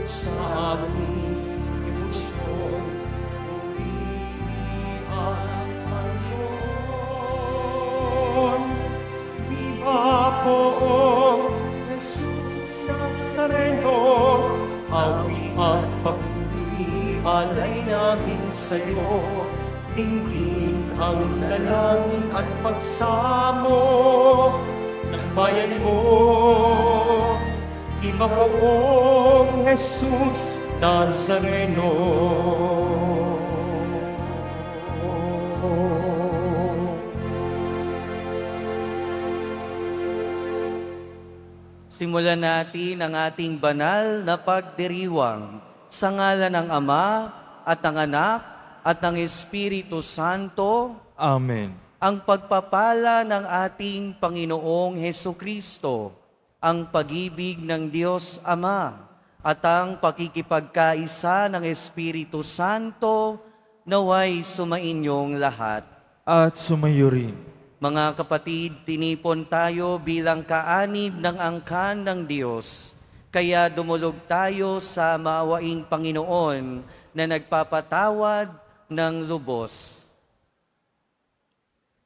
sa aming emosyon. Purihin ang Panginoon. Viva poong Jesus Nazareno, awit at papuri, alay namin sa'yo. Tingin ang dalangin at pagsamo ng bayan mo. Viva poong Jesus Nazareno. Simulan natin ang ating banal na pagdiriwang sa ngalan ng Ama at ng Anak at ng Espiritu Santo. Amen. Ang pagpapala ng ating Panginoong Hesukristo, ang pag-ibig ng Diyos Ama, at ang pakikipagkaisa ng Espiritu Santo naway sumainyong lahat. At sumayo rin. Mga kapatid, tinipon tayo bilang kaanib ng angkan ng Diyos. Kaya dumulog tayo sa maawaing Panginoon na nagpapatawad ng lubos.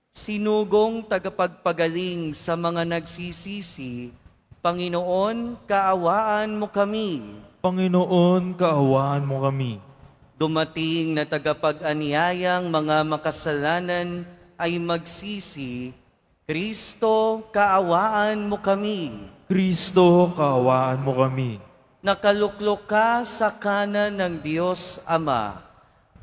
Sinugong tagapagpagaling sa mga nagsisisi, Panginoon, kaawaan mo kami. Panginoon, kaawaan mo kami. Dumating na tagapag-anyayang mga makasalanan ay magsisi, Kristo, kaawaan mo kami. Kristo, kaawaan mo kami. Nakaluklok ka sa kanan ng Diyos Ama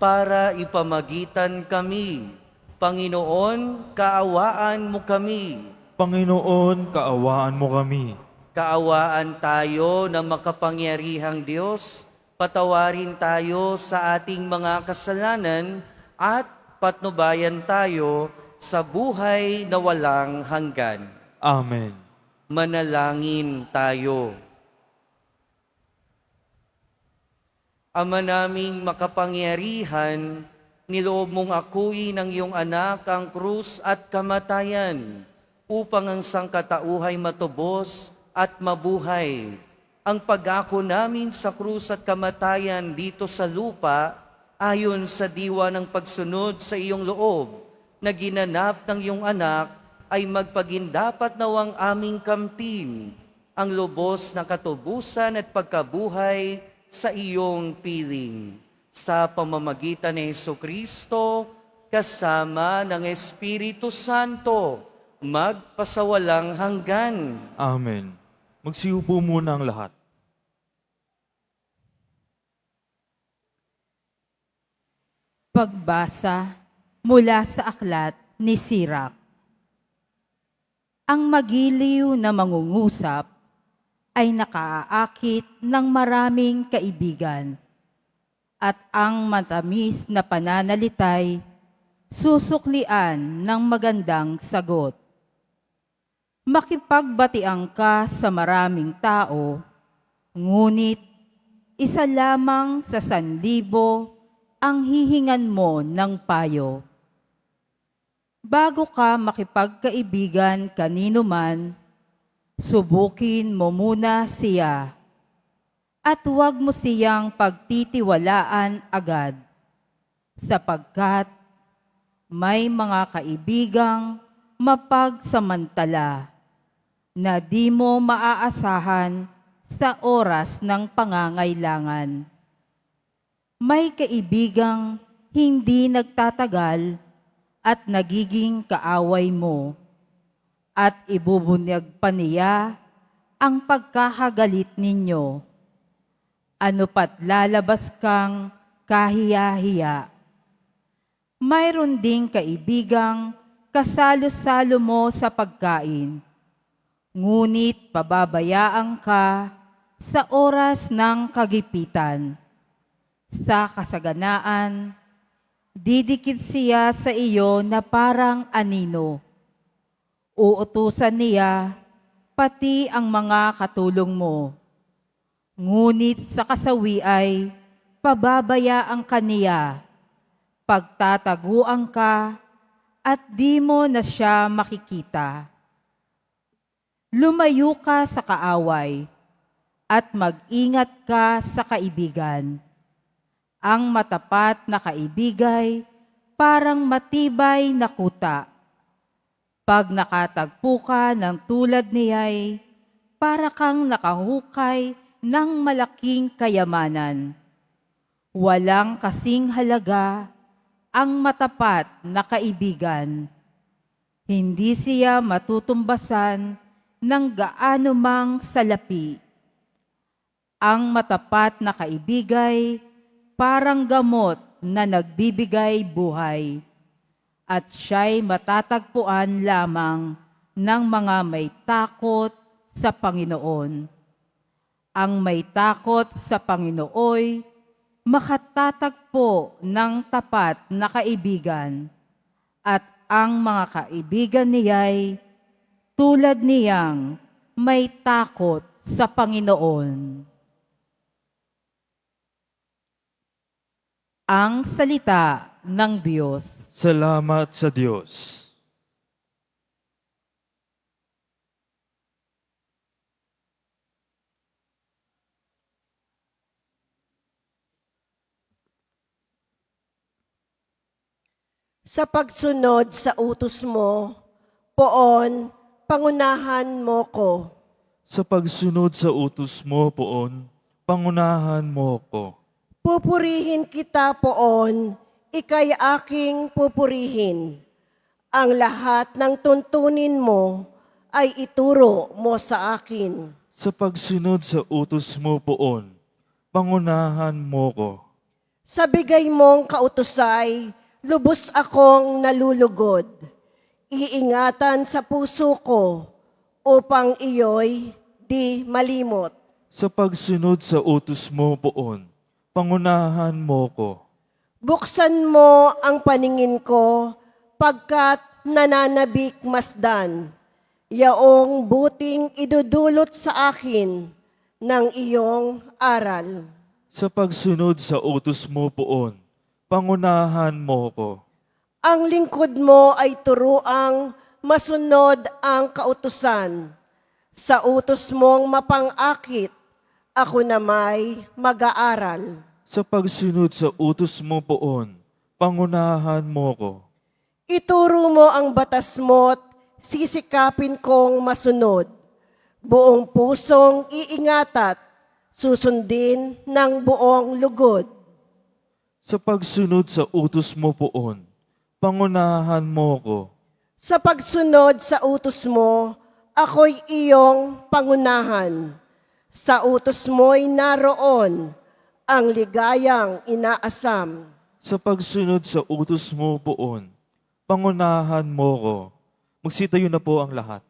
para ipamagitan kami. Panginoon, kaawaan mo kami. Panginoon, kaawaan mo kami. Kaawaan tayo ng makapangyarihang Diyos, patawarin tayo sa ating mga kasalanan at patnubayan tayo sa buhay na walang hanggan. Amen. Manalangin tayo. Ama naming makapangyarihan, niloob mong akuin ng iyong anak ang krus at kamatayan upang ang sangkatauhay matubos at mabuhay. Ang pag-ako namin sa krus at kamatayan dito sa lupa ayon sa diwa ng pagsunod sa iyong loob na ginanap ng iyong anak ay magpagindapat nawang aming kamtin ang lubos na katubusan at pagkabuhay sa iyong piling. Sa pamamagitan ni Hesukristo, kasama ng Espiritu Santo, magpasawalang hanggan. Amen. Magsiupo muna ang lahat. Pagbasa mula sa aklat ni Sirak. Ang magiliw na mangungusap ay nakaaakit ng maraming kaibigan, at ang matamis na pananalitay susuklian ng magandang sagot. Makipagbatian ka sa maraming tao, ngunit isa lamang sa 1,000 ang hihingan mo ng payo. Bago ka makipagkaibigan kanino man, subukin mo muna siya at huwag mo siyang pagtitiwalaan agad, sapagkat may mga kaibigang mapagsamantala na di mo maaasahan sa oras ng pangangailangan. May kaibigang hindi nagtatagal at nagiging kaaway mo, at ibubunyag pa niya ang pagkakagalit ninyo. Ano pat lalabas kang kahiya-hiya. Mayroon ding kaibigang kasalo-salo mo sa pagkain, ngunit pababayaan ka sa oras ng kagipitan. Sa kasaganaan, didikit siya sa iyo na parang anino. Uutusan niya pati ang mga katulong mo. Ngunit sa kasawi ay pababayaan ka niya, pagtataguan ka at di mo na siya makikita. Lumayo ka sa kaaway at mag-ingat ka sa kaibigan. Ang matapat na kaibigay parang matibay na kuta. Pag nakatagpo ka ng tulad niya'y para kang nakahukay ng malaking kayamanan. Walang kasing halaga ang matapat na kaibigan. Hindi siya matutumbasan ng gaano mang salapi. Ang matapat na kaibigay parang gamot na nagbibigay buhay, at siya'y matatagpuan lamang ng mga may takot sa Panginoon. Ang may takot sa Panginooy makatatagpo ng tapat na kaibigan, at ang mga kaibigan niya'y tulad niyang may takot sa Panginoon. Ang salita ng Diyos. Salamat sa Diyos. Sa pagsunod sa utos mo, poon, pangunahan mo ko. Sa pagsunod sa utos mo, Poon, pangunahan mo ko. Pupurihin kita, poon, ika'y aking pupurihin. Ang lahat ng tuntunin mo ay ituro mo sa akin. Sa pagsunod sa utos mo, Poon, pangunahan mo ko. Sa bigay mong kautusay, lubos akong nalulugod. Iingatan sa puso ko upang iyo'y di malimot. Sa pagsunod sa utos mo, Poon, pangunahan mo ko. Buksan mo ang paningin ko pagkat nananabik masdan. Yaong buting idudulot sa akin ng iyong aral. Sa pagsunod sa utos mo, Poon, pangunahan mo ko. Ang lingkod mo ay turuang masunod ang kautusan. Sa utos mong mapang-akit, ako na may mag-aaral. Sa pagsunod sa utos mo, Poon, pangunahan mo ko. Ituro mo ang batas mo't sisikapin kong masunod. Buong pusong iingatat, susundin ng buong lugod. Sa pagsunod sa utos mo, Poon, pangunahan mo ko. Sa pagsunod sa utos mo, ako'y iyong pangunahan. Sa utos mo'y naroon ang ligayang inaasam. Sa pagsunod sa utos mo, Poon, pangunahan mo ko. Magsitayo na po ang lahat.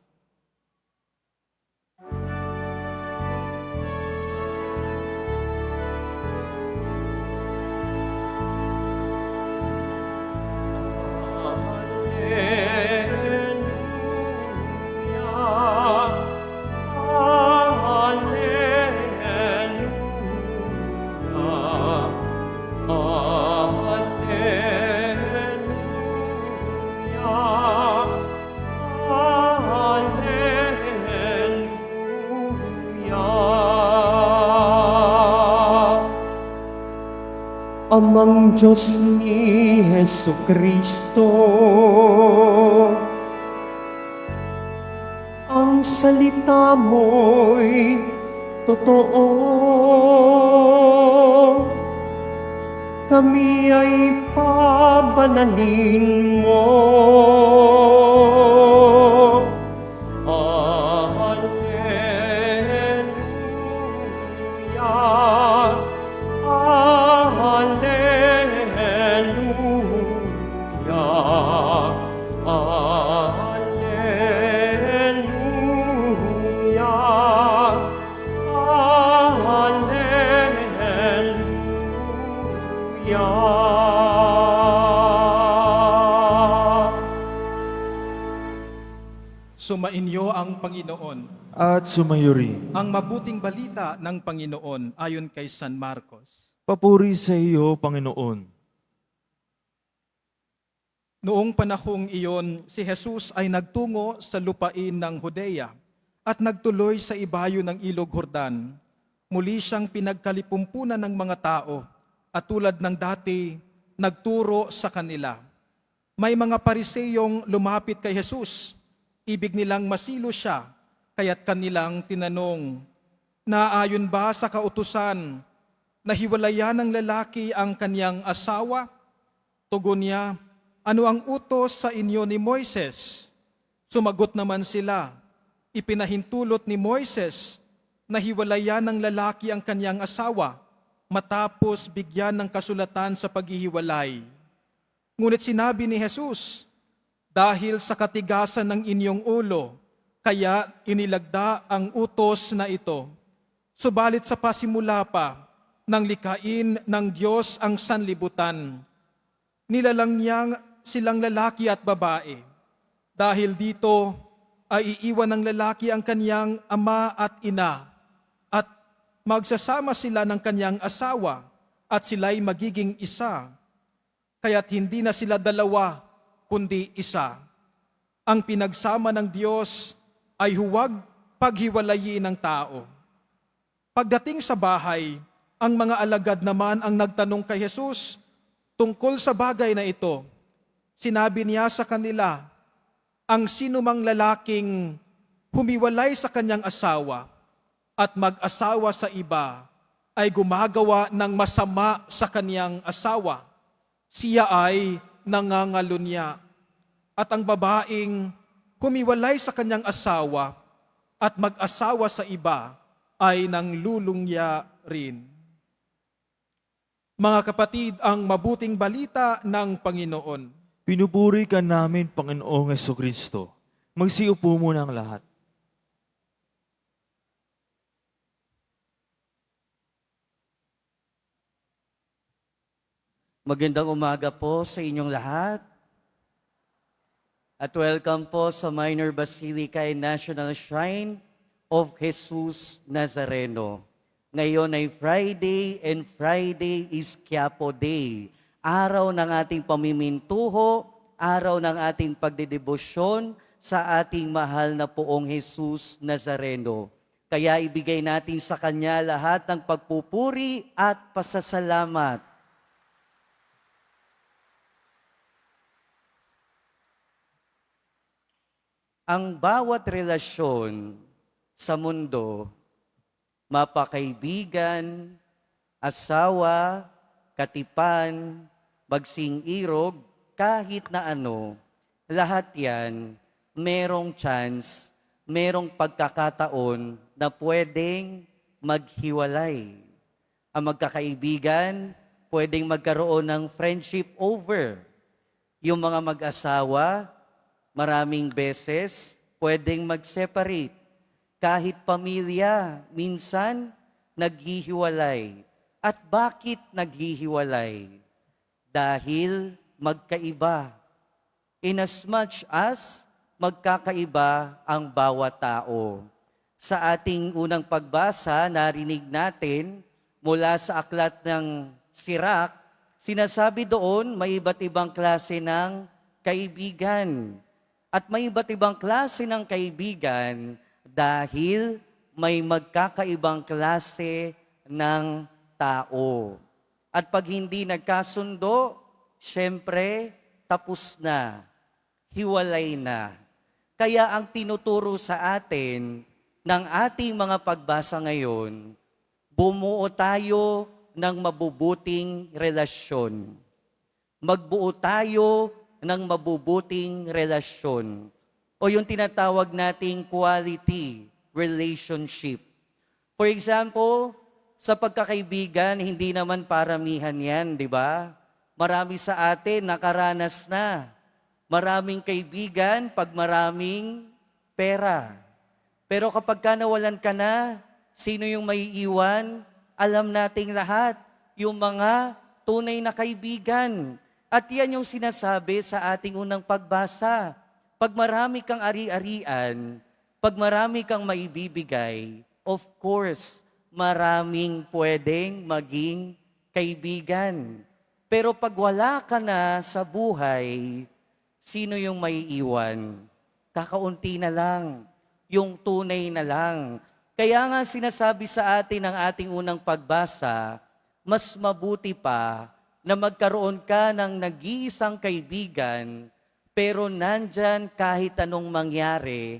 Amang Diyos ni Jesucristo, ang salita mo'y totoo. Kami ay pabanalin mo. Alleluia. Sumainyo ang Panginoon. At sumayuri. Ang mabuting balita ng Panginoon ayon kay San Marcos. Papuri sa iyo, Panginoon. Noong panahong iyon, si Jesus ay nagtungo sa lupain ng Judea at nagtuloy sa ibayo ng Ilog Jordan Muli siyang pinagkalipumpunan ng mga tao at tulad ng dati, nagturo sa kanila. May mga pariseyong lumapit kay Jesus. Ibig nilang masilo siya, kaya't kanilang tinanong, "Naayon ba sa kautusan na hiwalayan ng lalaki ang kanyang asawa?" Tugon niya, "Ano ang utos sa inyo ni Moises?" Sumagot naman sila, "Ipinahintulot ni Moises na hiwalayan ng lalaki ang kanyang asawa matapos bigyan ng kasulatan sa paghihiwalay." Ngunit sinabi ni Jesus, "Dahil sa katigasan ng inyong ulo, kaya inilagda ang utos na ito. Subalit sa pasimula pa, nang likain ng Diyos ang sanlibutan, nilalang niyang silang lalaki at babae. Dahil dito ay iiwan ng lalaki ang kanyang ama at ina at magsasama sila ng kanyang asawa at sila'y magiging isa. Kaya't hindi na sila dalawa, kundi isa. Ang pinagsama ng Diyos ay huwag paghiwalayin ng tao." Pagdating sa bahay, ang mga alagad naman ang nagtanong kay Jesus tungkol sa bagay na ito. Sinabi niya sa kanila, "Ang sinumang lalaking humiwalay sa kanyang asawa at mag-asawa sa iba ay gumagawa ng masama sa kanyang asawa. Siya ay nangangalunya. At ang babaeng humiwalay sa kanyang asawa at mag-asawa sa iba ay nanglulunya rin." Mga kapatid, ang mabuting balita ng Panginoon. Pinupuri ka namin, Panginoong Jesucristo. Magsiupo muna ang lahat. Magandang umaga po sa inyong lahat. At welcome po sa Minor Basilica and National Shrine of Jesus Nazareno. Ngayon ay Friday and Friday is Quiapo Day. Araw ng ating pamimintuho, araw ng ating pagdedebosyon sa ating mahal na poong Jesus Nazareno. Kaya ibigay natin sa Kanya lahat ng pagpupuri at pasasalamat. Ang bawat relasyon sa mundo, mapakaibigan, asawa, katipan, magsing-irog, kahit na ano, lahat yan, merong chance, merong pagkakataon na pwedeng maghiwalay. Ang magkakaibigan, pwedeng magkaroon ng friendship over. Yung mga mag-asawa, maraming beses, pwedeng mag-separate. Kahit pamilya, minsan naghihiwalay. At bakit naghihiwalay? Dahil magkaiba. Inasmuch as magkakaiba ang bawat tao. Sa ating unang pagbasa, narinig natin mula sa aklat ng Sirach, sinasabi doon may iba't ibang klase ng kaibigan. At may iba't ibang klase ng kaibigan dahil may magkakaibang klase ng tao. At pag hindi nagkasundo, syempre, tapos na, hiwalay na. Kaya ang tinuturo sa atin ng ating mga pagbasa ngayon, bumuo tayo ng mabubuting relasyon. Magbuo tayo ng mabubuting relasyon. O yung tinatawag nating quality relationship. For example, sa pagkakaibigan, hindi naman paramihan yan, di ba? Marami sa atin nakaranas na. Maraming kaibigan pag maraming pera. Pero kapag ka nawalan ka na, sino yung may iwan? Alam nating lahat, yung mga tunay na kaibigan. At yan yung sinasabi sa ating unang pagbasa. Pag marami kang ari-arian, pag marami kang maibibigay, of course, maraming pwedeng maging kaibigan. Pero pag wala ka na sa buhay, sino yung may iwan? Kakaunti na lang, yung tunay na lang. Kaya nga sinasabi sa atin ng ating unang pagbasa, mas mabuti pa na magkaroon ka ng nag-iisang kaibigan, pero nandyan kahit anong mangyari,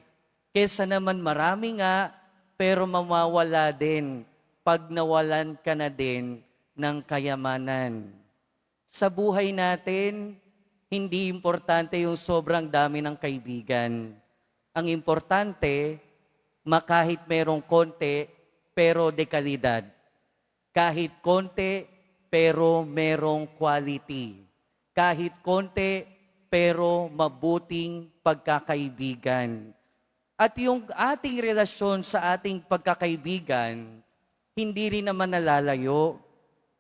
kesa naman marami nga, pero mawawala din pag nawalan ka na din ng kayamanan. Sa buhay natin, hindi importante yung sobrang dami ng kaibigan. Ang importante, kahit merong konti, pero de kalidad. Kahit konti, pero merong quality. Kahit konti, pero mabuting pagkakaibigan. At yung ating relasyon sa ating pagkakaibigan, hindi rin naman nalalayo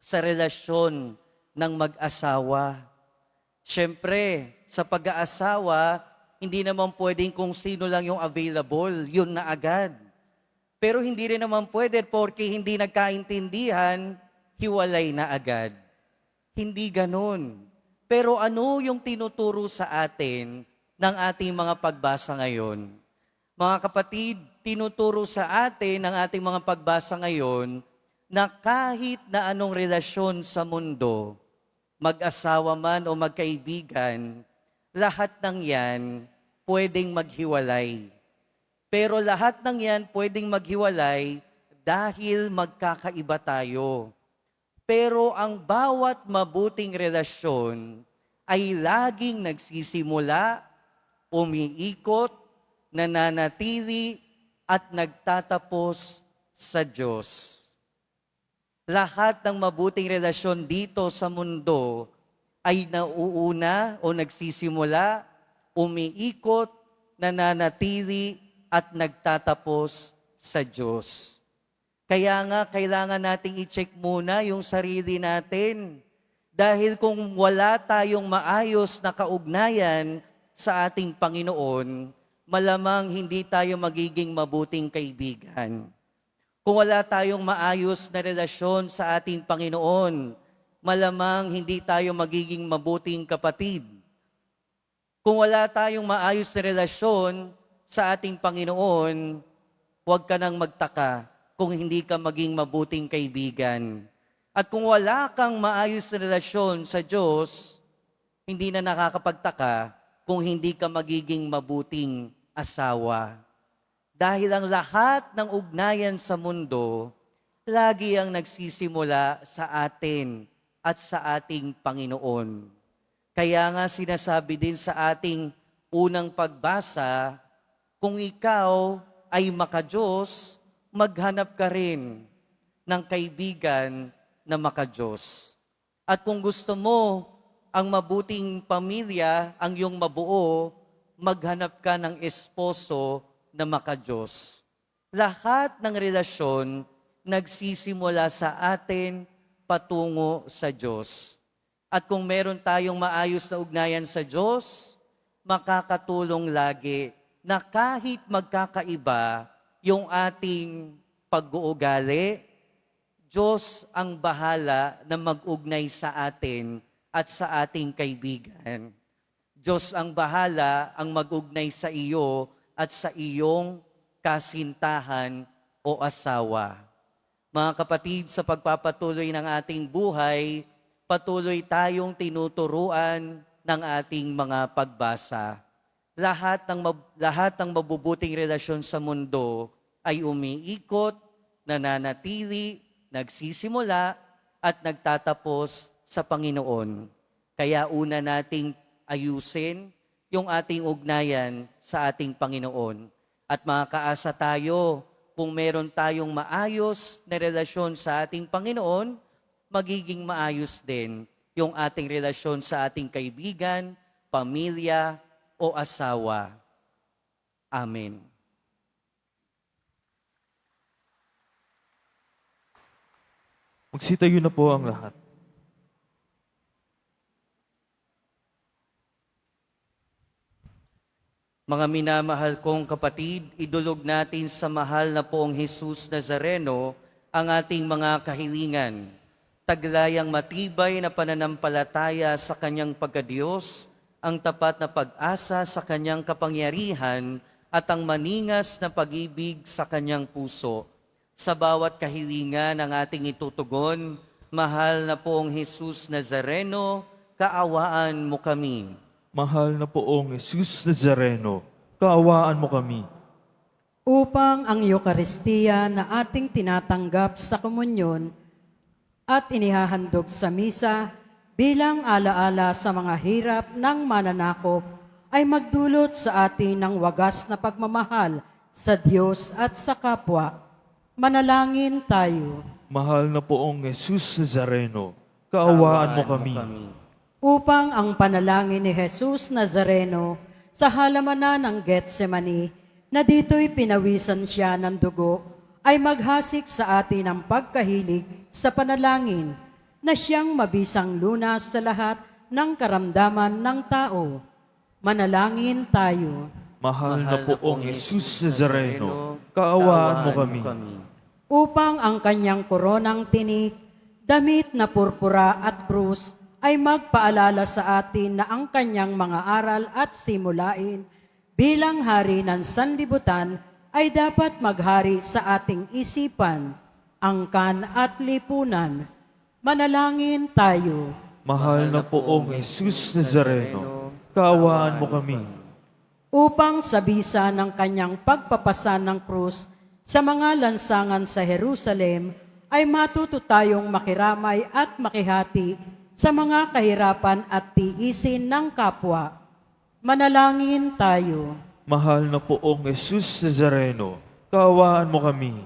sa relasyon ng mag-asawa. Siyempre, sa pag-aasawa, hindi naman pwedeng kung sino lang yung available, yun na agad. Pero hindi rin naman pwede porque hindi nagkaintindihan, hiwalay na agad. Hindi ganun. Pero ano yung tinuturo sa atin ng ating mga pagbasa ngayon? Mga kapatid, tinuturo sa atin ng ating mga pagbasa ngayon na kahit na anong relasyon sa mundo, mag-asawa man o magkaibigan, lahat ng yan pwedeng maghiwalay. Pero lahat ng yan pwedeng maghiwalay dahil magkakaiba tayo. Pero ang bawat mabuting relasyon ay laging nagsisimula, umiikot, nananatili, at nagtatapos sa Diyos. Lahat ng mabuting relasyon dito sa mundo ay nauuna o nagsisimula, umiikot, nananatili, at nagtatapos sa Diyos. Kaya nga, kailangan nating i-check muna yung sarili natin. Dahil kung wala tayong maayos na kaugnayan sa ating Panginoon, malamang hindi tayo magiging mabuting kaibigan. Kung wala tayong maayos na relasyon sa ating Panginoon, malamang hindi tayo magiging mabuting kapatid. Kung wala tayong maayos na relasyon sa ating Panginoon, huwag ka nang magtaka kung hindi ka maging mabuting kaibigan. At kung wala kang maayos na relasyon sa Diyos, hindi na nakakapagtaka kung hindi ka magiging mabuting asawa. Dahil ang lahat ng ugnayan sa mundo, lagi ang nagsisimula sa atin at sa ating Panginoon. Kaya nga sinasabi din sa ating unang pagbasa, kung ikaw ay maka-Diyos, maghanap ka rin ng kaibigan na maka-Diyos. At kung gusto mo ang mabuting pamilya, ang iyong mabuo, maghanap ka ng esposo na maka-Diyos. Lahat ng relasyon nagsisimula sa atin patungo sa Diyos. At kung meron tayong maayos na ugnayan sa Diyos, makakatulong lagi na kahit magkakaiba yung ating pag-uugali, Diyos ang bahala na mag-ugnay sa atin at sa ating kaibigan. Diyos ang bahala ang mag-ugnay sa iyo at sa iyong kasintahan o asawa. Mga kapatid, sa pagpapatuloy ng ating buhay, patuloy tayong tinuturuan ng ating mga pagbasa. Lahat ng mabubuting relasyon sa mundo ay umiikot, nananatili, nagsisimula, at nagtatapos sa Panginoon. Kaya una nating ayusin yung ating ugnayan sa ating Panginoon. At makakaasa tayo kung meron tayong maayos na relasyon sa ating Panginoon, magiging maayos din yung ating relasyon sa ating kaibigan, pamilya, o asawa. Amen. Magsitayo na po ang lahat. Mga minamahal kong kapatid, idulog natin sa mahal na poong Jesus Nazareno ang ating mga kahilingan. Taglayang matibay na pananampalataya sa kanyang pagkadiyos, ang tapat na pag-asa sa kanyang kapangyarihan at ang maningas na pag-ibig sa kanyang puso. Sa bawat kahilingan ng ating itutugon, mahal na poong Jesus Nazareno, kaawaan mo kami. Mahal na poong Jesus Nazareno, kaawaan mo kami. Upang ang Eukaristiya na ating tinatanggap sa komunyon at inihahandog sa misa bilang alaala sa mga hirap ng mananakop ay magdulot sa atin ng wagas na pagmamahal sa Diyos at sa kapwa. Manalangin tayo. Mahal na poong Jesus Nazareno, kaawaan mo kami. Upang ang panalangin ni Jesus Nazareno sa halamanan ng Getsemani, na dito'y pinawisan siya ng dugo, ay maghasik sa atin ang pagkahilig sa panalangin na siyang mabisang lunas sa lahat ng karamdaman ng tao. Manalangin tayo. Mahal na poong Jesus Nazareno, kaawaan mo kami. Upang ang kanyang koronang tinik, damit na purpura at krus, ay magpaalala sa atin na ang kanyang mga aral at simulain bilang hari ng sanlibutan ay dapat maghari sa ating isipan, angkan at lipunan. Manalangin tayo. Mahal na poong Jesus Nazareno, kaawaan mo kami. Upang sa bisa ng kanyang pagpapasan ng krus sa mga lansangan sa Jerusalem, ay matuto tayong makiramay at makihati sa mga kahirapan at tiisin ng kapwa. Manalangin tayo. Mahal na poong Jesus Nazareno, kaawaan mo kami.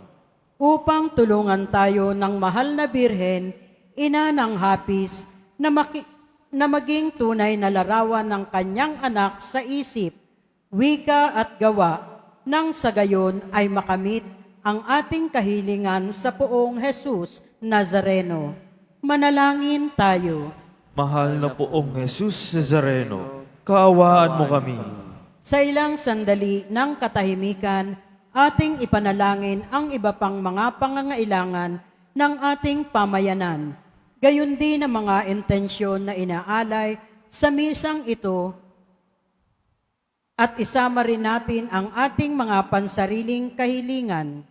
Upang tulungan tayo ng mahal na Birhen, ina ng hapis, na maging tunay na larawan ng kanyang anak sa isip, wika at gawa, nang sa gayon ay makamit ang ating kahilingan sa poong Jesus Nazareno. Manalangin tayo. Mahal na poong Jesus Nazareno, kaawaan mo kami. Sa ilang sandali ng katahimikan, ating ipanalangin ang iba pang mga pangangailangan ng ating pamayanan. Gayon din ang mga intensyon na inaalay sa misang ito at isama rin natin ang ating mga pansariling kahilingan.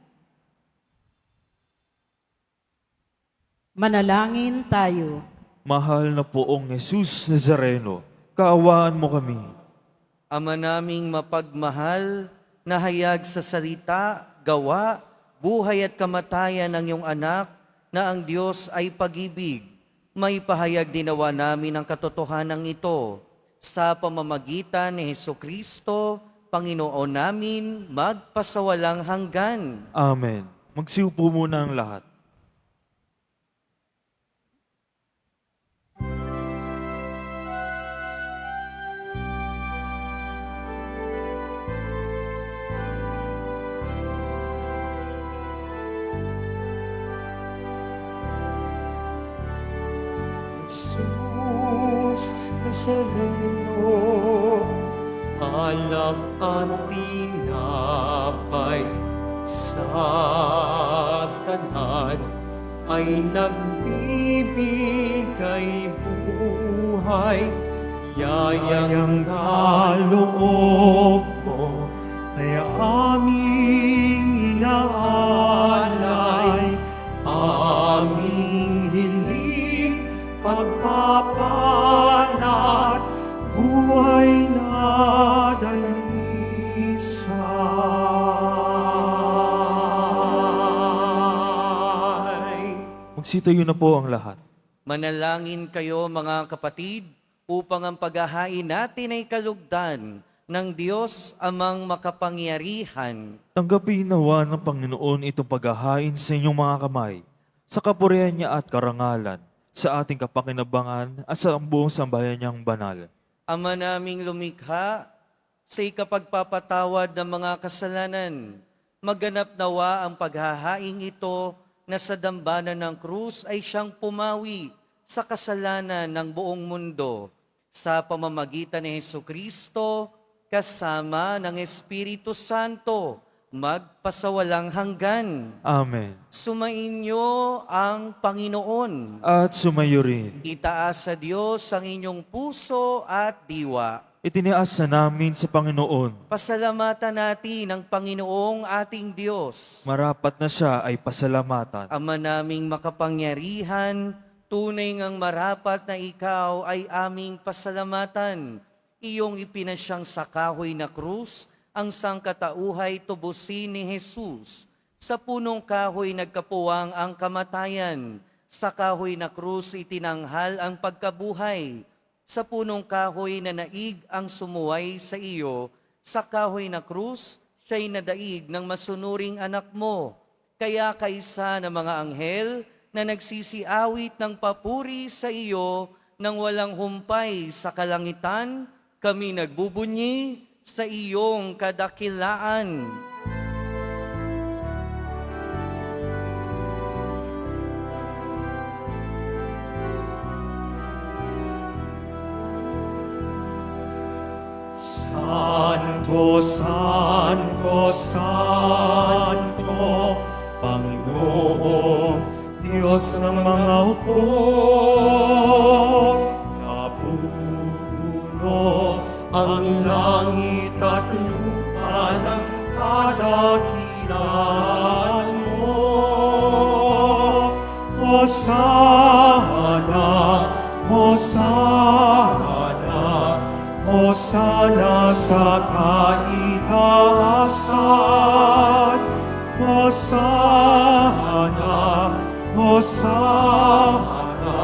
Manalangin tayo. Mahal na poong Jesus Nazareno, kaawaan mo kami. Ama naming mapagmahal, na hayag sa salita, gawa, buhay at kamatayan ng iyong anak, na ang Diyos ay pag-ibig. May pahayag dinawa namin ang katotohanan ito sa pamamagitan ni Hesukristo, Panginoon namin, magpasawalang hanggan. Amen. Magsiupo muna ang lahat. Jesus Nazareno, alak at tinapay sa tanan ay nagbibigay buhay. Yayang kaloob mo ay aming inaalay, aming hiling pagpapalat, buhay na dalisay. Magsitayo na po ang lahat. Manalangin kayo mga kapatid, upang ang paghahain natin ay kalugdan ng Diyos amang makapangyarihan. Tanggapin nawa ng Panginoon itong paghahain sa inyong mga kamay, sa kapurihan niya at karangalan, sa ating kapakinabangan at sa buong sambayan niyang banal. Ama naming lumikha, sa ikapagpapatawad ng mga kasalanan, maganap nawa ang paghahaing ito na sa dambana ng krus ay siyang pumawi sa kasalanan ng buong mundo sa pamamagitan ni Hesukristo kasama ng Espiritu Santo, magpasawalang hanggan. Amen. Sumainyo ang Panginoon. At sumayo rin. Itaas sa Diyos ang inyong puso at diwa. itinaas na namin sa Panginoon. Pasalamatan natin ang Panginoong ating Diyos. Marapat na siya ay pasalamatan. Ama naming makapangyarihan, tunay ngang marapat na ikaw ay aming pasalamatan. Iyong ipinasyang sa kahoy na krus, ang sangkatauhay tubusin ni Jesus. Sa punong kahoy nagkapuwang ang kamatayan. Sa kahoy na krus itinanghal ang pagkabuhay. Sa punong kahoy na naig ang sumuway sa iyo. Sa kahoy na krus, siya'y nadaig ng masunuring anak mo. Kaya kaisa ng mga anghel na nagsisiawit ng papuri sa iyo nang walang humpay sa kalangitan, kami nagbubunyi sa iyong kadakilaan. Santo, Santo, Santo, Panginoong Diyos ng mga upo, napupuno ang langit at lupa ng kadakilaan mo. Hosana, Hosana, Hosana sa kaitaasan. Hosana, Hosana,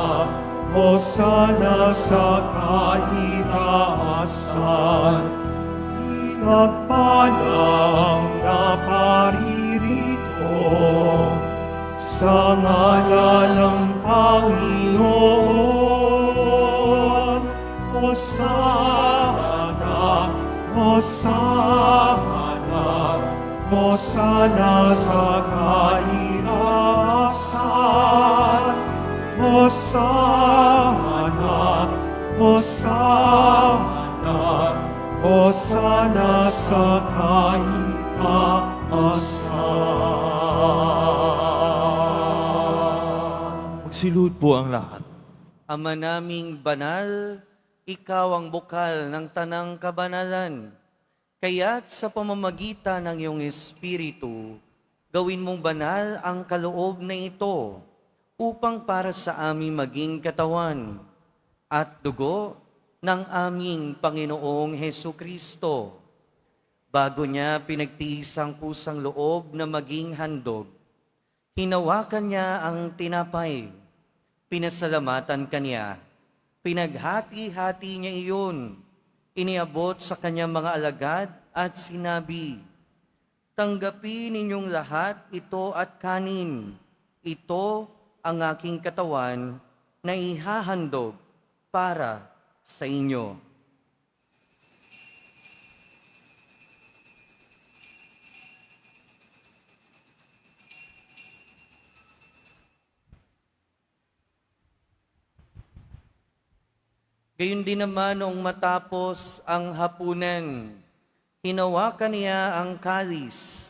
Hosana sa kaitaasan. Pinagpalang naparirito sa ngalan ng Panginoon. Hosana, Hosana, Hosana sa kaitaasan. Hosana, Hosana, Hosana sa kaitaasan. Magsilud po ang lahat. Ama naming banal, ikaw ang bukal ng tanang kabanalan. Kaya't sa pamamagitan ng iyong Espiritu, gawin mong banal ang kaloob na ito upang para sa aming maging katawan at dugo ng aming Panginoong Hesukristo. Bago niya pinagtiis ang kusang loob na maging handog, hinawakan niya ang tinapay, pinasalamatan kaniya, pinaghati-hati niya iyon, iniabot sa kanyang mga alagad at sinabi, "Tanggapin ninyong lahat ito at kanin. Ito ang aking katawan na ihahandog para sa inyo." Gayun din naman noong matapos ang hapunan, hinawakan niya ang kalis,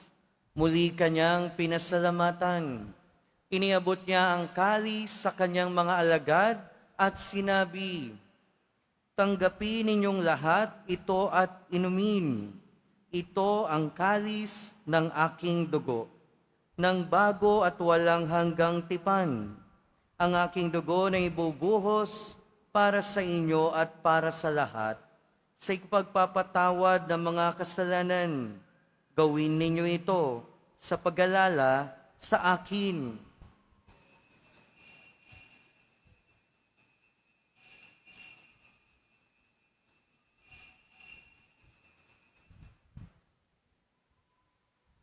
muli kanyang pinasalamatan. Iniabot niya ang kalis sa kanyang mga alagad at sinabi, "Tanggapin ninyong lahat ito at inumin. Ito ang kalis ng aking dugo, ng bago at walang hanggang tipan. Ang aking dugo na ibubuhos para sa inyo at para sa lahat, sa ipagpapatawad ng mga kasalanan. Gawin ninyo ito sa pag-alala sa akin."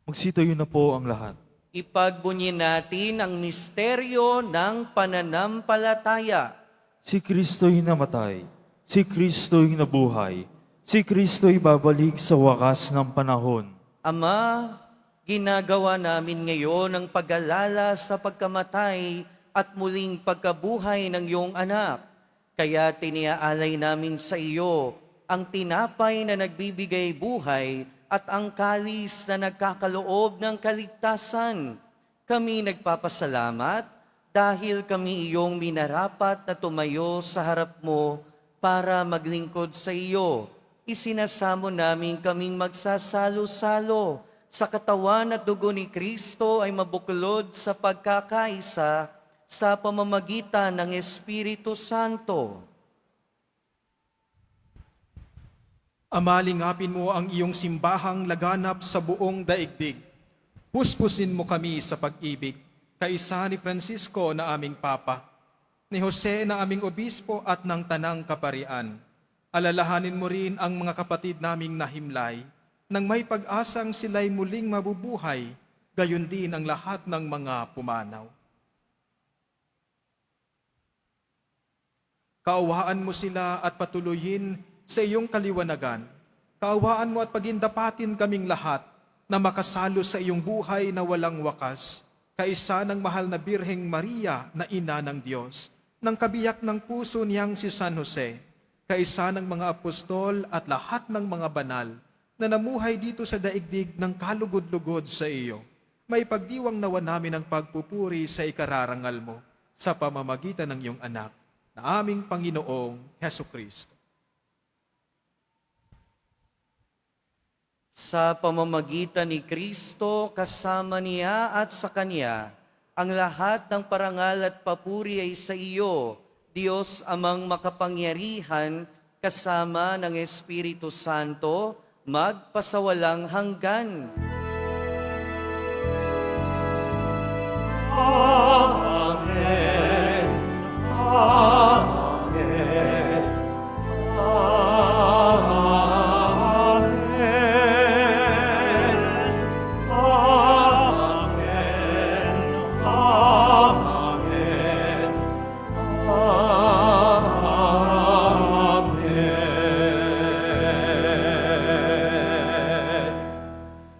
Magsitayo na po ang lahat. Ipagbunyi natin ang misteryo ng pananampalataya. Si Kristo'y namatay, si Kristo'y nabuhay, si Kristo'y babalik sa wakas ng panahon. Ama, ginagawa namin ngayon ang pag-alala sa pagkamatay at muling pagkabuhay ng iyong anak. Kaya tiniaalay namin sa iyo ang tinapay na nagbibigay buhay at ang kalis na nagkakaloob ng kaligtasan. Kami nagpapasalamat dahil kami iyong minarapat na tumayo sa harap mo para maglingkod sa iyo. isinasamo namin kaming magsasalo-salo sa katawan at dugo ni Kristo ay mabuklod sa pagkakaisa sa pamamagitan ng Espiritu Santo. Ama, lingapin mo ang iyong simbahang laganap sa buong daigdig. Puspusin mo kami sa pag-ibig, kaisa ni Francisco na aming Papa, ni Jose na aming Obispo at ng Tanang Kaparian. Alalahanin mo rin ang mga kapatid naming nahimlay, nang may pag-asang sila'y muling mabubuhay, gayon din ang lahat ng mga pumanaw. Kaawaan mo sila at patuloyin sa iyong kaliwanagan. Kaawaan mo at pagindapatin kaming lahat na makasalo sa iyong buhay na walang wakas, kaisa ng mahal na Birheng Maria na ina ng Diyos, ng kabiyak ng puso niyang si San Jose, kaisa ng mga apostol at lahat ng mga banal na namuhay dito sa daigdig ng kalugod-lugod sa iyo. May pagdiwang nawa namin ang pagpupuri sa ikararangal mo sa pamamagitan ng iyong anak na aming Panginoong Heso Kristo. Sa pamamagitan ni Kristo, kasama niya at sa Kanya, ang lahat ng parangal at papuri ay sa iyo, Diyos amang makapangyarihan, kasama ng Espiritu Santo, magpasawalang hanggan. Amen. Amen.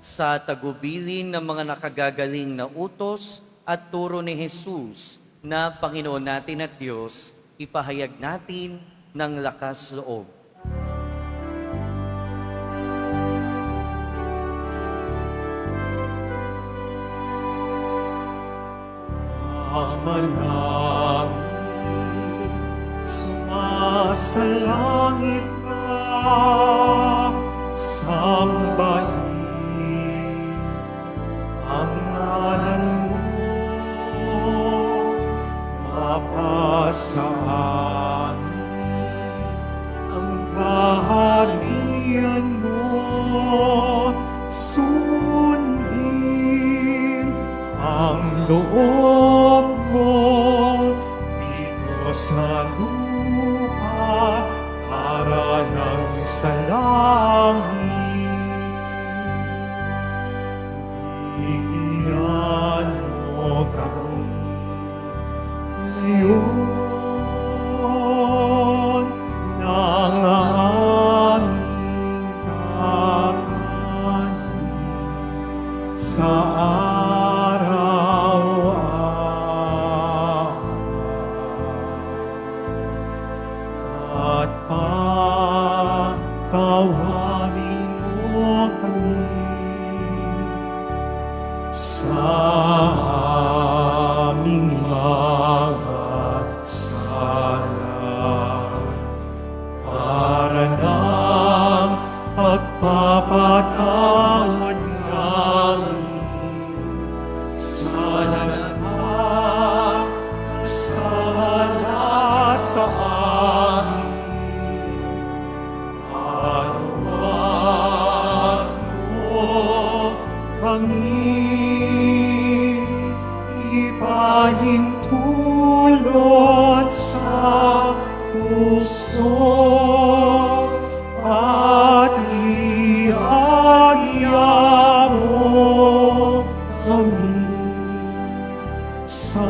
Sa tagubilin ng mga nakagagaling na utos at turo ni Jesus na Panginoon natin at Diyos, ipahayag natin ng lakas loob. Ama namin, sumasalangit ka, sambahin ang ngalan mo, mapasa amin ang kaharian mo, sundin ang loob mo dito sa lupa para nang sa langit. Bigyan mo kami ngayon ng aming kakanin sa araw-araw at patawarin mo kami sa aming mga sala para ng pagpapatawad namin sa nagkakasala sa amin at huwag mo kami ipahintulot sa tukso at iaya mo kami sa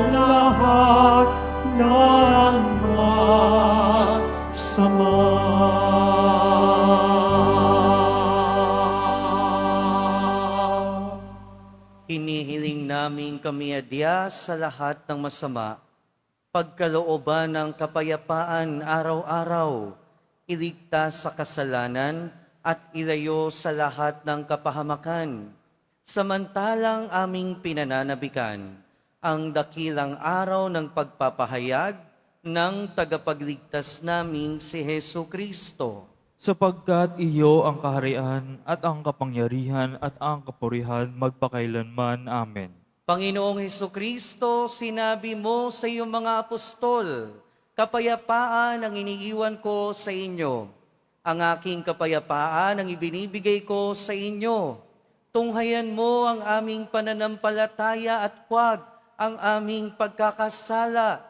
lahat ng masama. Hinihiling namin kami adya sa lahat ng masama, pagkalooban ng kapayapaan araw-araw, iligtas sa kasalanan at ilayo sa lahat ng kapahamakan. Samantalang aming pinananabikan ang dakilang araw ng pagpapahayag ng tagapagligtas naming si Hesu Kristo. Sapagkat iyo ang kaharian at ang kapangyarihan at ang kapurihan magpakailanman. Amen. Panginoong Hesu Kristo, sinabi mo sa iyong mga apostol, kapayapaan ang iniiwan ko sa inyo. Ang aking kapayapaan ang ibinibigay ko sa inyo. Tunghayan mo ang aming pananampalataya at huwag ang aming pagkakasala.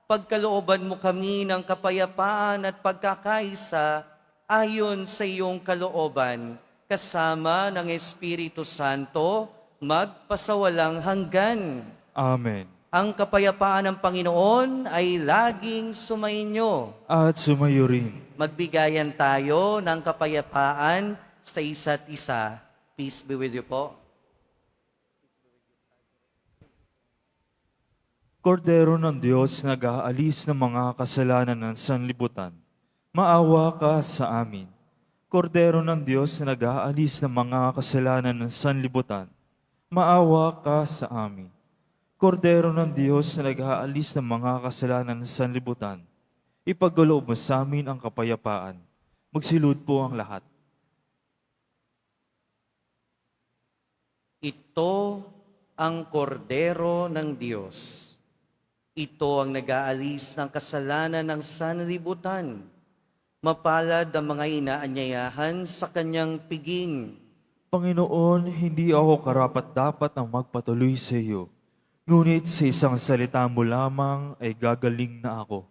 Pagkalooban mo kami ng kapayapaan at pagkakaisa ayon sa iyong kalooban, kasama ng Espiritu Santo, magpasawalang hanggan. Amen. Ang kapayapaan ng Panginoon ay laging sumainyo. At sumayo rin. Magbigayan tayo ng kapayapaan sa isa't isa. Peace be with you po. Kordero ng Diyos, nag-aalis ng mga kasalanan ng sanlibutan, maawa ka sa amin. Kordero ng Diyos, nag-aalis ng mga kasalanan ng sanlibutan, maawa ka sa amin. Kordero ng Diyos, nag-aalis ng mga kasalanan ng sanlibutan, ipagkaloob mo sa amin ang kapayapaan. Magsilud po ang lahat. Ito ang kordero ng Diyos. Ito ang nag-aalis ng kasalanan ng sanlibutan. Mapalad ang mga inaanyayahan sa kanyang piging. Panginoon, hindi ako karapat-dapat ang magpatuloy sa iyo. Ngunit sa isang salita mo lamang ay gagaling na ako.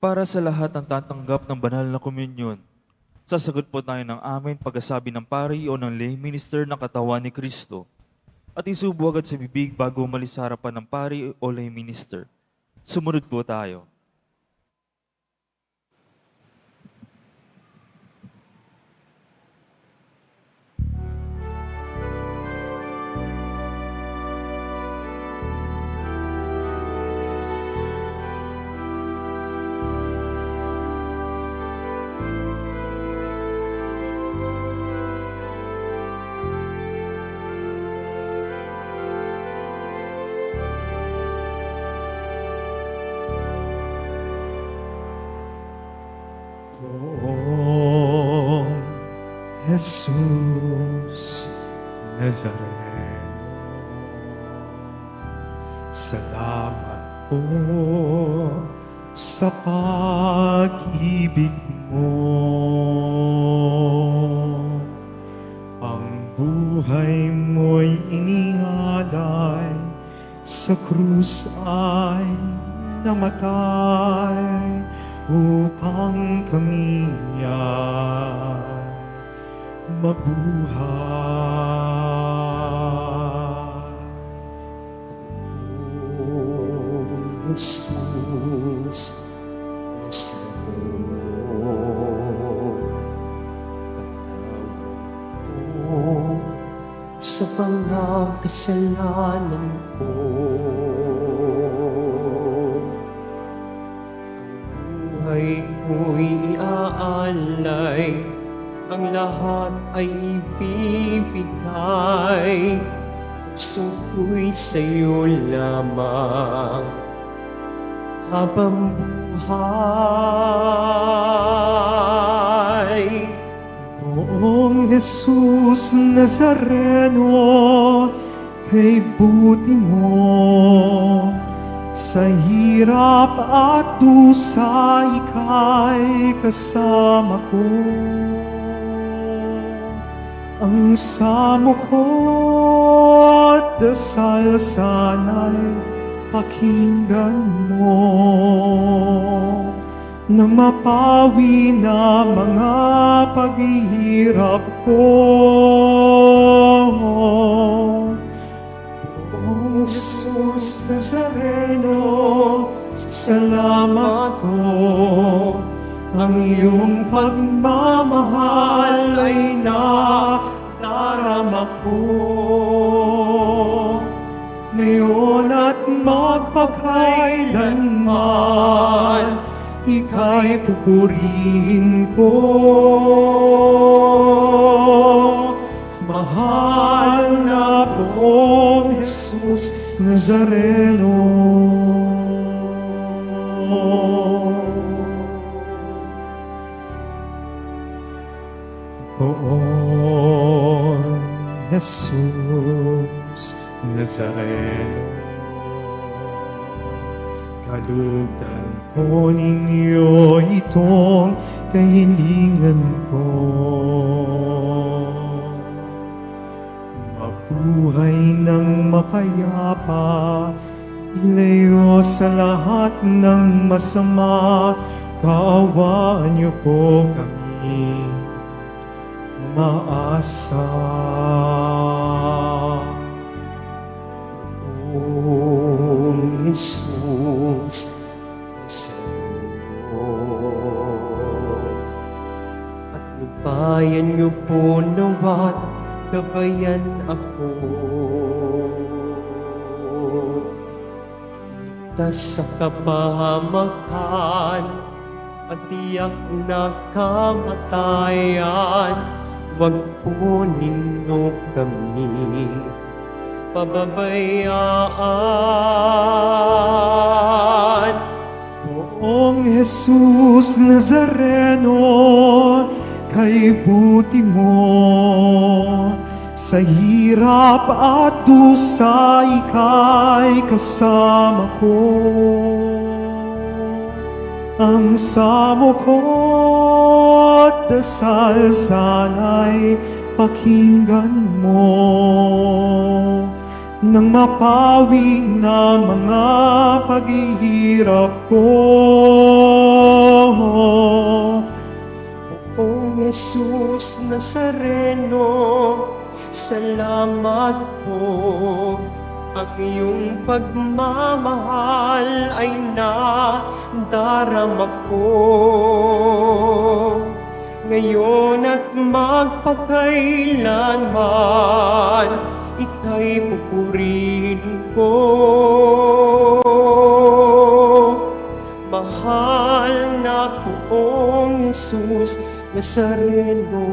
Para sa lahat ng tatanggap ng banal na komunyon, sasagot po tayo ng amin pagkasabi ng pari o ng lay minister ng katawan ni Kristo. At isubo agad sa bibig bago umalis sa harapan ng pari o lay minister. Sumunod po tayo. Poong Jesus Nazareno, salamat po sa pag-ibig mo. Ang buhay mo'y inialay, sa krus ay namatay, upang kami ay mabuhay. O Jesus Nazareno, patawad po sa mga kasalanan ko. Buhay ko'y iaalay, ang lahat ay ibibigay. Puso ko'y sa'yo lamang habang buhay. Poong Jesus Nazareno, kay buti mo, sa hirap at dusa ika'y kasama ko. Ang samo ko't dasal sana'y pakinggan mo, na mapawi na mga paghihirap ko. O Jesus Nazareno, salamat po. Ang iyong pagmamahal ay nadarama ko. ngayon at magpakailanman, ika'y pupurihin ko. Mahal na Poong Jesus Nazareno. Poong Jesus Nazareno, kalugdan po ninyo itong kahilingan ko. Mabuhay ng mapayapa, ilayo sa lahat ng masama, kaawaan niyo po kami umaasa. Poong Jesus Nazareno, at lupayan niyo po nawat gabayan ako. Ligtas sa kapahamakan at tiyak na kamatayan, wag po ninyo kami pababayaan. Poong Jesus Nazareno, kay buti mo, sa hirap at dusa ika'y kasama ko. Ang samo ko't dasal sana'y pakinggan mo, nang mapawi na mga paghihirap ko. Poong Jesus Nazareno, salamat po. Ang iyong pagmamahal ay nadarama ko. Ngayon at magpakailanman, ika'y pupurihin ko. Mahal na Poong Jesus Nazareno.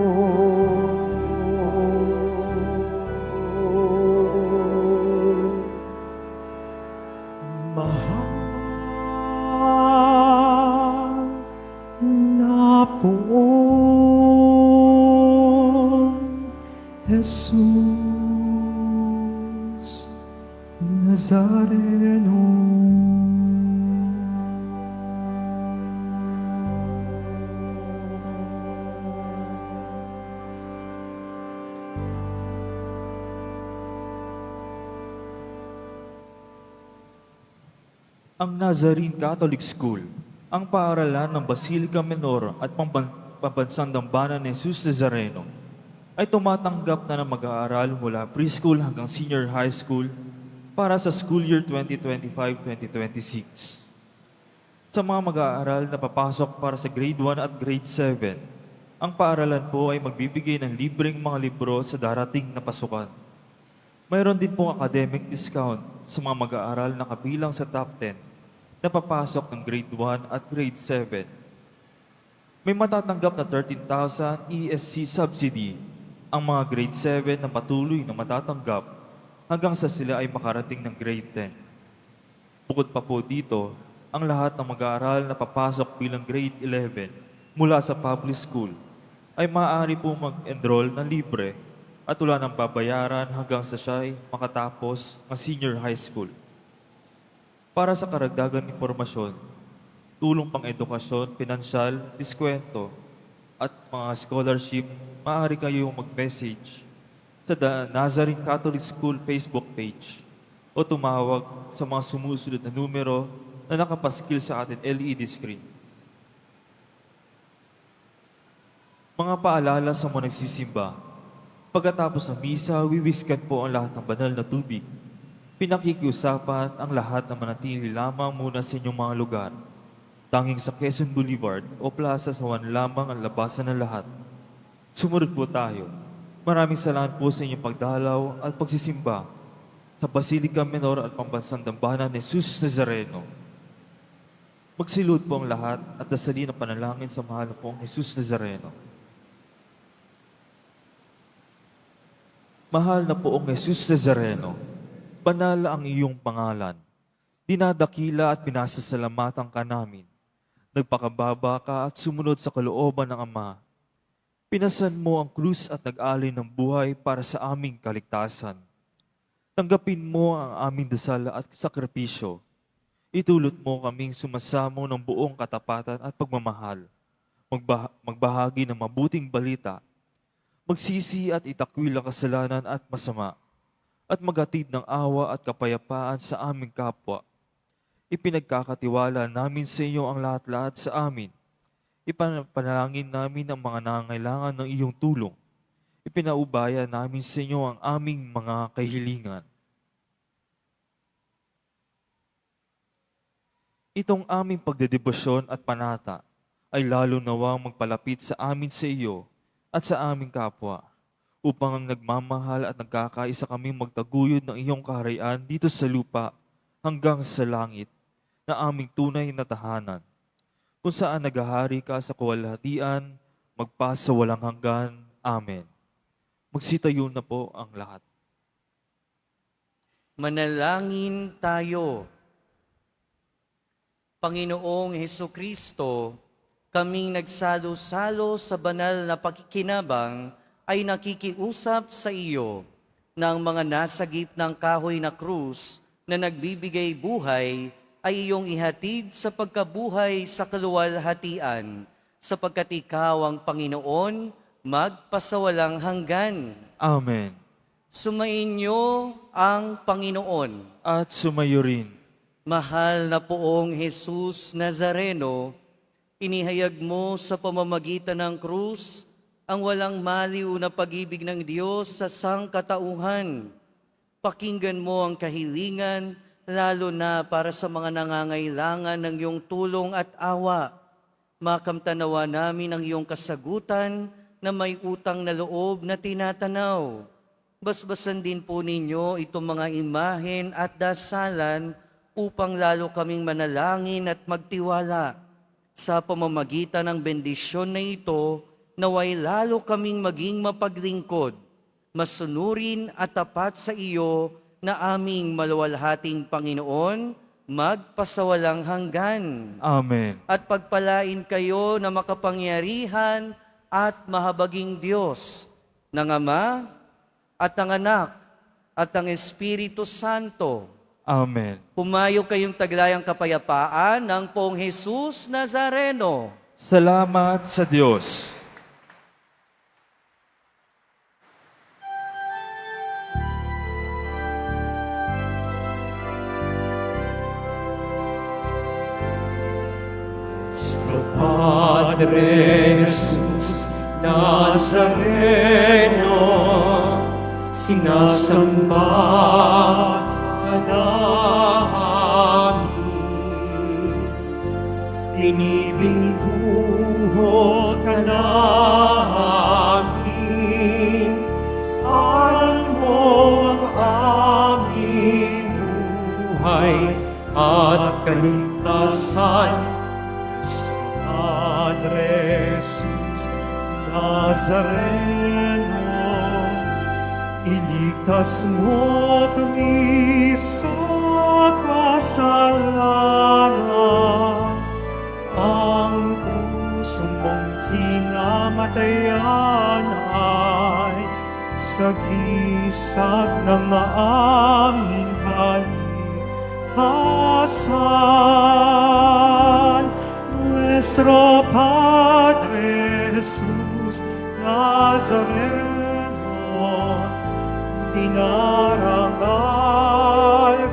Mahal na Poong Jesus Nazareno. Ang Nazarene Catholic School, ang paaralan ng Basilica Menor at pambansang dambana ni Jesus Nazareno, ay tumatanggap na ng mag-aaral mula preschool hanggang senior high school para sa school year 2025-2026. Sa mga mag-aaral na papasok para sa grade 1 at grade 7, ang paaralan po ay magbibigay ng libreng mga libro sa darating na pasukan. Mayroon din pong academic discount sa mga mag-aaral na kabilang sa top 10 na papasok ng grade 1 at grade 7. May matatanggap na 13,000 ESC subsidy ang mga grade 7 na patuloy na matatanggap hanggang sa sila ay makarating ng grade 10. Bukod pa po dito, ang lahat ng mag-aaral na papasok bilang grade 11 mula sa public school ay maaari po mag-enroll na libre at wala nang babayaran hanggang sa siya ay makatapos ng senior high school. Para sa karagdagan impormasyon, tulong pang edukasyon, pinansyal, diskwento, at mga scholarship, maaari kayong mag-message sa The Nazarene Catholic School Facebook page o tumawag sa mga sumusunod na numero na nakapaskil sa ating LED screen. Mga paalala sa mga nagsisimba. Pagkatapos ng misa, wiwiskan po ang lahat ng banal na tubig. Pinakikiusapan ang lahat na manatili lamang muna sa inyong mga lugar. Tanging sa Quezon Boulevard o Plaza sa Juan lamang ang labasan ng lahat. Sumunod po tayo. Maraming salamat po sa inyong pagdalaw at pagsisimba sa Basilica Menor at Pambansang Dambana ni Jesus Nazareno. Magsilud po ang lahat at dasalin ang panalangin sa mahal na pong Jesus Nazareno. Mahal na poong Jesus Nazareno, banal ang iyong pangalan. Dinadakila at pinasasalamatan ka namin. Nagpakababa ka at sumunod sa kalooban ng Ama. Pinasan mo ang krus at nag-alay ng buhay para sa aming kaligtasan. Tanggapin mo ang aming dasal at sakripisyo. Itulot mo kaming sumasamo ng buong katapatan at pagmamahal. Magbahagi ng mabuting balita. Magsisi at itakwil ang kasalanan at masama. At maghatid ng awa at kapayapaan sa aming kapwa. Ipinagkakatiwala namin sa iyo ang lahat-lahat sa amin. Ipanalangin namin ang mga nangangailangan ng iyong tulong. Ipinaubaya namin sa inyo ang aming mga kahilingan. Itong aming pagdedebosyon at panata ay lalo nawang magpalapit sa amin sa iyo at sa aming kapwa, upang ang nagmamahal at nagkakaisa kaming magtaguyod ng iyong kaharian dito sa lupa hanggang sa langit, na aming tunay na tahanan, kung saan naghahari ka sa kawalhatian, magpasa walang hanggan. Amen. Magsitayo na po ang lahat. Manalangin tayo. Panginoong Hesukristo, kaming nagsalo-salo sa banal na pakikinabang ay nakikiusap sa iyo na ang mga nasagip ng kahoy na krus na nagbibigay buhay ay iyong ihatid sa pagkabuhay sa kaluwalhatian, sapagkat ikaw ang Panginoon, magpasawalang hanggan. Amen. Sumainyo ang Panginoon. At sumayo rin. Mahal na poong Jesus Nazareno, inihayag mo sa pamamagitan ng krus ang walang maliw na pag-ibig ng Diyos sa sangkatauhan. Pakinggan mo ang kahilingan, lalo na para sa mga nangangailangan ng iyong tulong at awa. Makamtanawa namin ang iyong kasagutan na may utang na loob na tinatanaw. Basbasan din po ninyo itong mga imahen at dasalan upang lalo kaming manalangin at magtiwala. Sa pamamagitan ng bendisyon na ito, naway lalo kaming maging mapaglingkod, masunurin at tapat sa iyo na aming maluwalhating Panginoon, magpasawalang hanggan. Amen. At pagpalain kayo na makapangyarihan at mahabaging Diyos, ng Ama at ng Anak at ng Espiritu Santo. Amen. Pumayo kayong taglayang kapayapaan ng Poong Jesus Nazareno. Salamat sa Diyos. Nuestro Padre Jesus Nazareno, sinasamba ka namin. Binibintuho ka namin. Alam mo ang aming buhay at kaligtasan. Padre Jesus Nazareno, iligtas mo kami sa kasalanan. Ang puso mong kinamatayan ay sagisag ng aming kaligtasan. Nuestro Padre Jesus Nazareno, dinarangal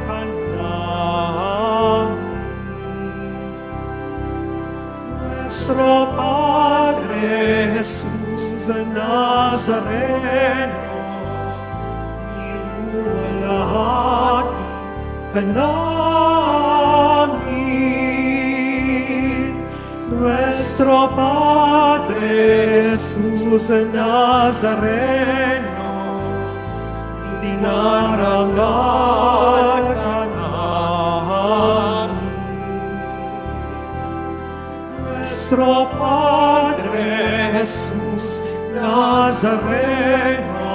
ka namin. Nuestro Padre Jesus Nazareno, niluwalhati ka namin. Nuestro Padre Jesus Nazareno, hindi Dinarangal ka namin. Nuestro Padre Jesus Nazareno,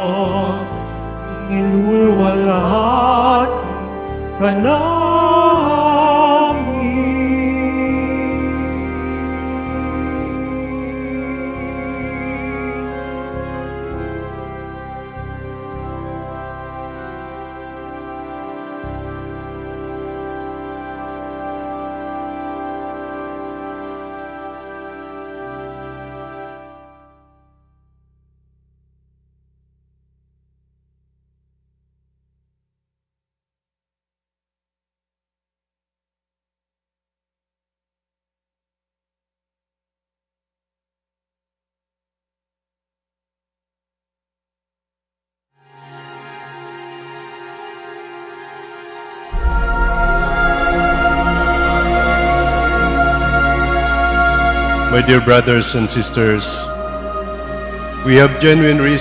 inulwalhati ka namin. My dear brothers and sisters, we have genuine reason